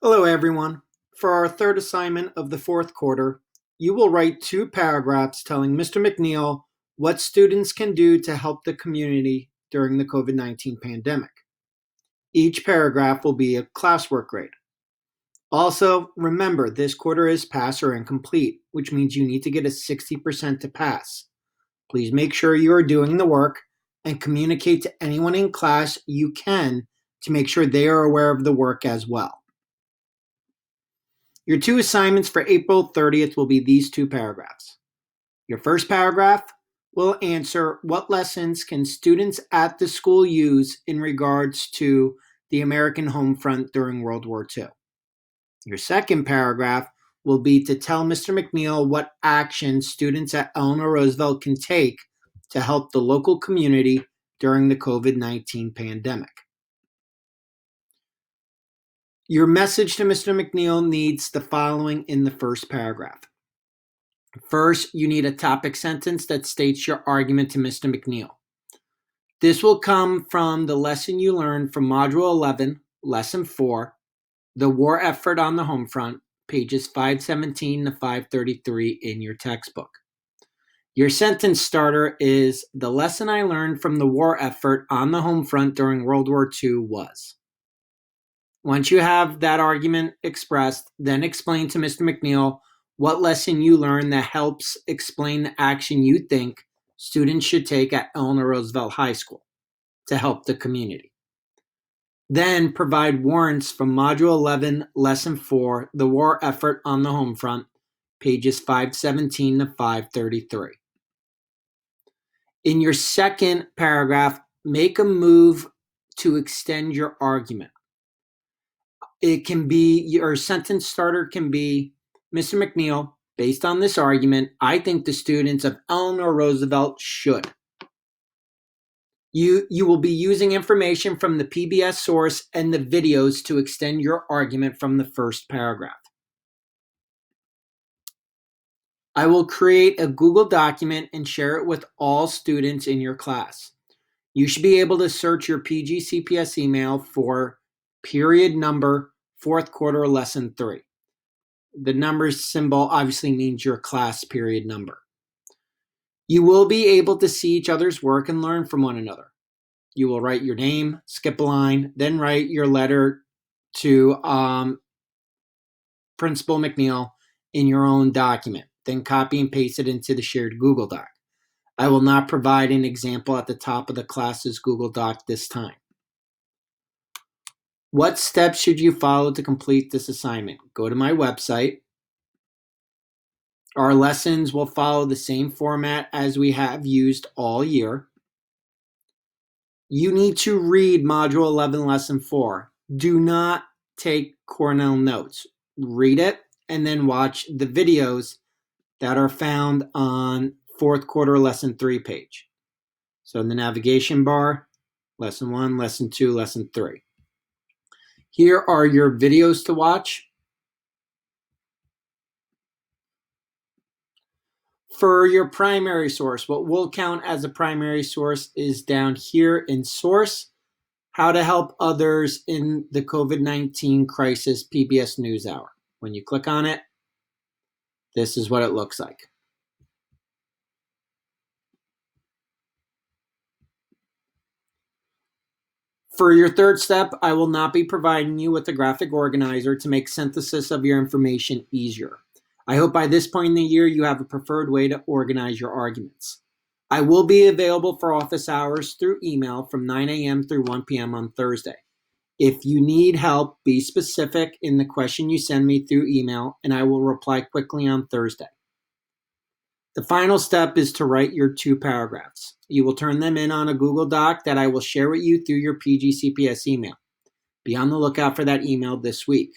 Hello, everyone. For our third assignment of the fourth quarter, you will write 2 paragraphs telling Mr. McNeil what students can do to help the community during the COVID-19 pandemic. Each paragraph will be a classwork grade. Also, remember this quarter is pass or incomplete, which means you need to get a 60% to pass. Please make sure you are doing the work and communicate to anyone in class you can to make sure they are aware of the work as well. Your 2 assignments for April 30th will be these 2 paragraphs. Your first paragraph will answer what lessons can students at the school use in regards to the American home front during World War II. Your second paragraph will be to tell Mr. McNeil what action students at Eleanor Roosevelt can take to help the local community during the COVID-19 pandemic. Your message to Mr. McNeil needs the following in the first paragraph. First, you need a topic sentence that states your argument to Mr. McNeil. This will come from the lesson you learned from Module 11, Lesson 4, The War Effort on the Home Front, pages 517 to 533 in your textbook. Your sentence starter is, the lesson I learned from the war effort on the home front during World War II was. Once you have that argument expressed, then explain to Mr. McNeil what lesson you learned that helps explain the action you think students should take at Eleanor Roosevelt High School to help the community. Then provide warrants from Module 11, Lesson 4, The War Effort on the Home Front, pages 517 to 533. In your second paragraph, make a move to extend your argument. It can be, your sentence starter can be, Mr. McNeil, based on this argument, I think the students of Eleanor Roosevelt should. You will be using information from the PBS source and the videos to extend your argument from the first paragraph. I will create a Google document and share it with all students in your class. You should be able to search your PGCPS email for period number, fourth quarter, lesson 3. The number symbol obviously means your class period number. You will be able to see each other's work and learn from one another. You will write your name, skip a line, then write your letter to Principal McNeil in your own document. Then copy and paste it into the shared Google Doc. I will not provide an example at the top of the class's Google Doc this time. What steps should you follow to complete this assignment? Go to my website. Our lessons will follow the same format as we have used all year. You need to read Module 11, Lesson 4. Do not take Cornell notes. Read it and then watch the videos that are found on fourth quarter, Lesson 3 page. So in the navigation bar, Lesson 1, Lesson 2, Lesson 3. Here are your videos to watch. For your primary source, what we'll count as a primary source is down here in Source, How to Help Others in the COVID-19 Crisis PBS NewsHour. When you click on it, this is what it looks like. For your third step, I will not be providing you with a graphic organizer to make synthesis of your information easier. I hope by this point in the year you have a preferred way to organize your arguments. I will be available for office hours through email from 9 a.m. through 1 p.m. on Thursday. If you need help, be specific in the question you send me through email, and I will reply quickly on Thursday. The final step is to write your 2 paragraphs. You will turn them in on a Google Doc that I will share with you through your PGCPS email. Be on the lookout for that email this week.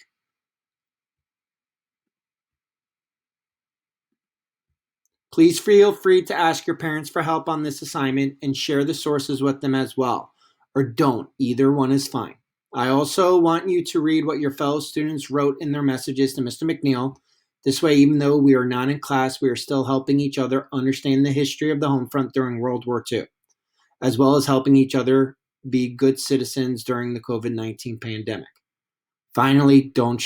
Please feel free to ask your parents for help on this assignment and share the sources with them as well. Or don't, either one is fine. I also want you to read what your fellow students wrote in their messages to Mr. McNeil. This way, even though we are not in class, we are still helping each other understand the history of the home front during World War II, as well as helping each other be good citizens during the COVID-19 pandemic. Finally, don't